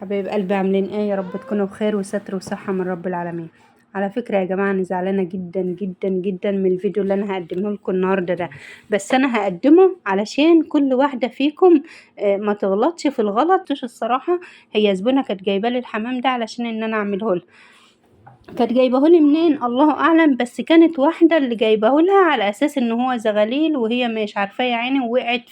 حبايب قلبي عاملين ايه؟ يا رب تكونوا بخير وستر وصحة من رب العالمين. على فكرة يا جماعة انا زعلانة جدا جدا جدا من الفيديو اللي انا هقدمه لكم النهاردة ده. بس انا هقدمه علشان كل واحدة فيكم ما تغلطش في الغلط. مش الصراحة هي زبونة كانت جايبة لي الحمام ده علشان ان انا اعمله لها. كانت جايبه لي منين الله اعلم، بس كانت واحده اللي جايبه لها على اساس ان هو زغليل، وهي مش عارفاه يا عيني، ووقعت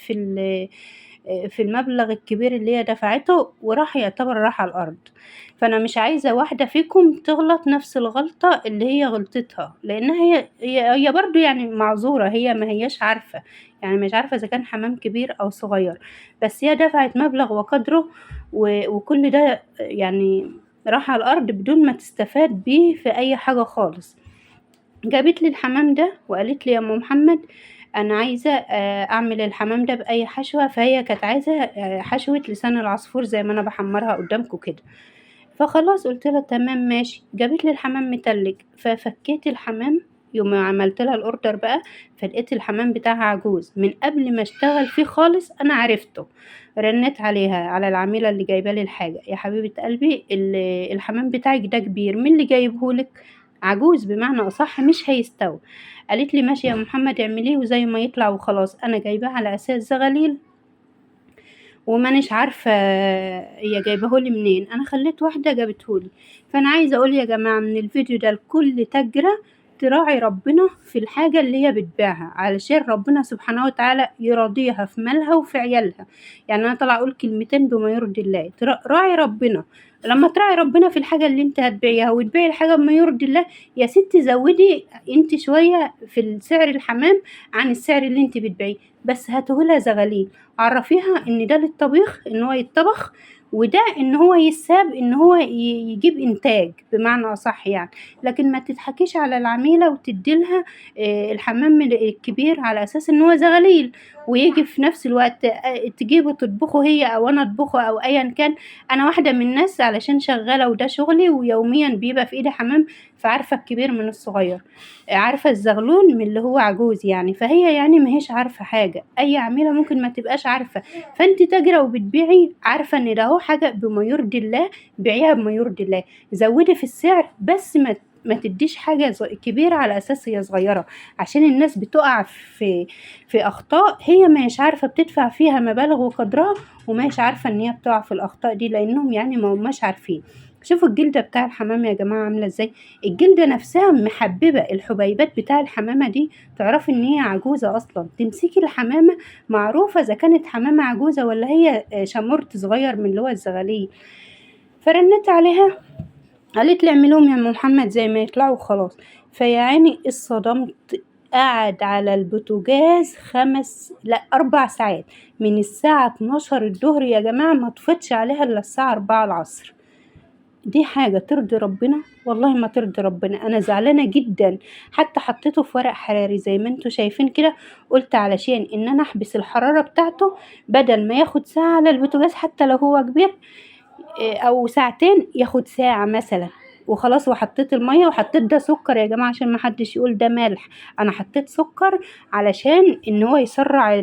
في المبلغ الكبير اللي هي دفعته، وراح يعتبر راح على الارض. فانا مش عايزه واحده فيكم تغلط نفس الغلطه اللي هي غلطتها، لانها هي برضو يعني معذوره، هي ما هياش عارفه، يعني مش عارفه اذا كان حمام كبير او صغير، بس هي دفعت مبلغ وقدره وكل ده يعني راح على الأرض بدون ما تستفاد بيه في أي حاجة خالص. جابت لي الحمام ده وقالت لي يا أم محمد أنا عايزة أعمل الحمام ده بأي حشوة، فهي كانت عايزة حشوة لسان العصفور زي ما أنا بحمرها قدامكم كده. فخلاص قلت لها تمام ماشي. جابت لي الحمام متلج، ففكيت الحمام يوم ما عملت لها الاوردر بقى، فلقيت الحمام بتاعها عجوز من قبل ما اشتغل فيه خالص. انا عرفته، رنت عليها على العميله اللي جايبه لي الحاجه، يا حبيبه قلبي الحمام بتاعك ده كبير، مين اللي جايبهولك؟ عجوز بمعنى اصح مش هيستوي. قالت لي ماشي يا محمد اعمليه وزي ما يطلع وخلاص، انا جايباه على اساس زغليل ومانيش عارفة هي جايبهولي منين. انا خليت واحدة جابتهولي. فانا عايزة اقول يا جماعة من الفيديو ده لكل تاجرة تراعي ربنا في الحاجة اللي هي بتبيعها، علشان ربنا سبحانه وتعالى يرضيها في مالها وفي عيالها. يعني انا طالعة اقول كلمتين بما يرضي الله. راعي ربنا. لما تراعي ربنا في الحاجة اللي انت هتبيعيها وتبيعي الحاجة بما يرضي الله، يا ستي زودي انت شوية في السعر الحمام عن السعر اللي انت بتبيعيه، بس هاتهولها زغاليل. عرفيها ان ده للطبيخ، ان هو يتطبخ، وده ان هو يساب، ان هو يجيب انتاج بمعنى اصح يعني. لكن ما تضحكيش على العميله وتديلها الحمام الكبير على اساس ان هو زغليل، ويجي في نفس الوقت تجيبه تطبخه هي او انا اطبخه او ايا كان. انا واحده من الناس علشان شغاله وده شغلي ويوميا بيبقى في ايدي حمام، فعارفه الكبير من الصغير، عارفة الزغلول من اللي هو عجوز يعني. فهي يعني ما هيش عارفة حاجة، أي عميلة ممكن ما تبقاش عارفة. فأنت تاجرة وبتبيعي عارفة إن ده هو حاجة بما يرضي الله، بيعيها بما يرضي الله. زودي في السعر بس ما تديش حاجة كبيرة على أساس هي صغيرة، عشان الناس بتقع في أخطاء هي ما هيش عارفة، بتدفع فيها مبالغ وقدرها وما هيش عارفة إن هي بتقع في الأخطاء دي، لأنهم يعني ما هماش عارفين. شوفوا الجلدة بتاع الحمام يا جماعة عاملة ازاي، الجلدة نفسها محببة، الحبيبات بتاع الحمامة دي تعرفي ان هي عجوزة اصلا. تمسكي الحمامة معروفة اذا كانت حمامة عجوزة ولا هي شمرت صغير من اللي هو الزغاليل. فرنت عليها قالت لي اعملوهم يا ام محمد زي ما يطلعوا خلاص. فيا عيني اتصدمت. قعد على البوتاجاز 4 ساعات، من الساعة 12 الظهر يا جماعة ما طفتش عليها الا الساعة 4 العصر. دي حاجة ترضي ربنا؟ والله ما ترضي ربنا. انا زعلانة جدا. حتى حطيته في ورق حراري زي ما انتوا شايفين كده، قلت علشان ان انا احبس الحرارة بتاعته، بدل ما ياخد ساعة على البوتاجاز حتى لو هو كبير او ساعتين ياخد ساعة مثلا وخلاص. وحطيت المية وحطيت ده سكر يا جماعة عشان ما حدش يقول ده ملح، انا حطيت سكر علشان ان هو يسرع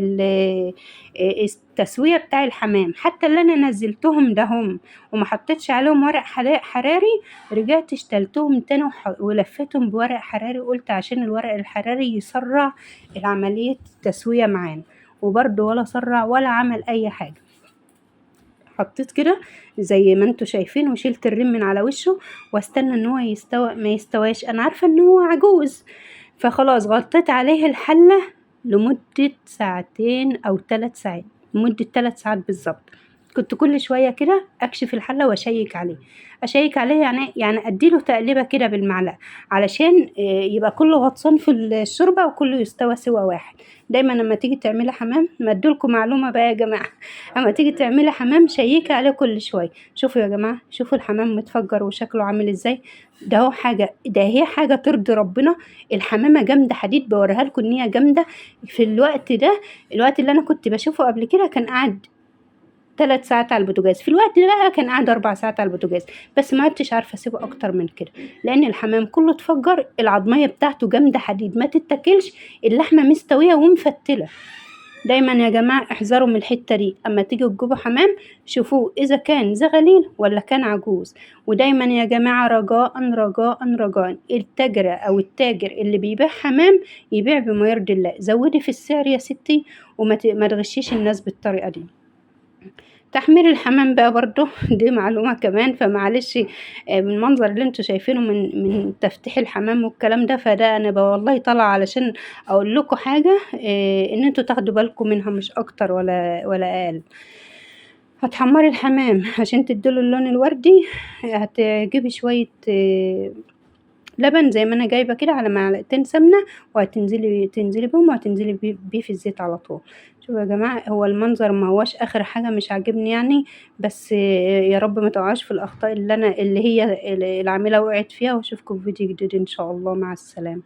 التسوية بتاع الحمام. حتى اللي انا نزلتهم ده هم وما حطيتش عليهم ورق حراري، رجعت اشتلتهم تاني ولفتهم بورق حراري، قلت عشان الورق الحراري يسرع العملية التسوية معانا، وبرضه ولا سرع ولا عمل اي حاجة. حطيت كده زي ما انتوا شايفين وشلت الريم من على وشه واستنى ان هو يستوى. ما يستواش، انا عارفة ان هو عجوز. فخلاص غطيت عليه الحلة لمدة 2 أو 3 ساعات، لمدة 3 ساعات بالظبط. كنت كل شوية كده اكشف الحلة واشيك عليه، اشيك عليه يعني اديله تقليبة كده بالمعلقة علشان يبقى كله غطسان في الشوربة وكله يستوى سوا واحد. دايما لما تيجي تعملي حمام، ما ادولكم معلومة بقى يا جماعة، اما تيجي تعملي حمام شيكي عليه كل شويه. شوفوا يا جماعه، شوفوا الحمام متفجر وشكله عامل ازاي. ده هو حاجه، ده هي حاجه ترضي ربنا. الحمامه جامده حديد، بوريها لكم ان هي جامده. في الوقت ده، الوقت اللي انا كنت بشوفه قبل كده كان قاعد 3 ساعات على البوتاجاز، في الوقت ده بقى كان قاعد 4 ساعات على البوتاجاز. بس ما عدتش عارفه اسيبه اكتر من كده، لان الحمام كله اتفجر. العظميه بتاعته جامده حديد ما تتاكلش، اللحمه مستويه ومفتله. دايما يا جماعة احذروا من الحتة دي، اما تيجوا تجيبوا حمام شوفوه اذا كان زغليل ولا كان عجوز. ودايما يا جماعة رجاء رجاء رجاء التاجرة او التاجر اللي بيبيع حمام يبيع بما يرضي الله. زودي في السعر يا ستي ما تغشيش الناس بالطريقة دي. تحمير الحمام بقى برضه دي معلومة كمان، فمعلش من المنظر اللي انتوا شايفينه من تفتيح الحمام والكلام ده، فده انا والله طالعة علشان اقول لكم حاجة ان انتوا تاخدوا بالكم منها مش اكتر ولا اقل. هتحمري الحمام عشان تديله اللون الوردي، هتجيبي شوية لبن زي ما انا جايبة كده على معلقتين سمنة، تنزلي بهم وهتنزلي بيه في الزيت على طول. شوفوا يا جماعة هو المنظر ما هوش اخر حاجة مش عاجبني يعني، بس يا رب ما تقعوش في الاخطاء اللي هي العاملة وقعت فيها. واشوفكم في فيديو جديد ان شاء الله، مع السلامة.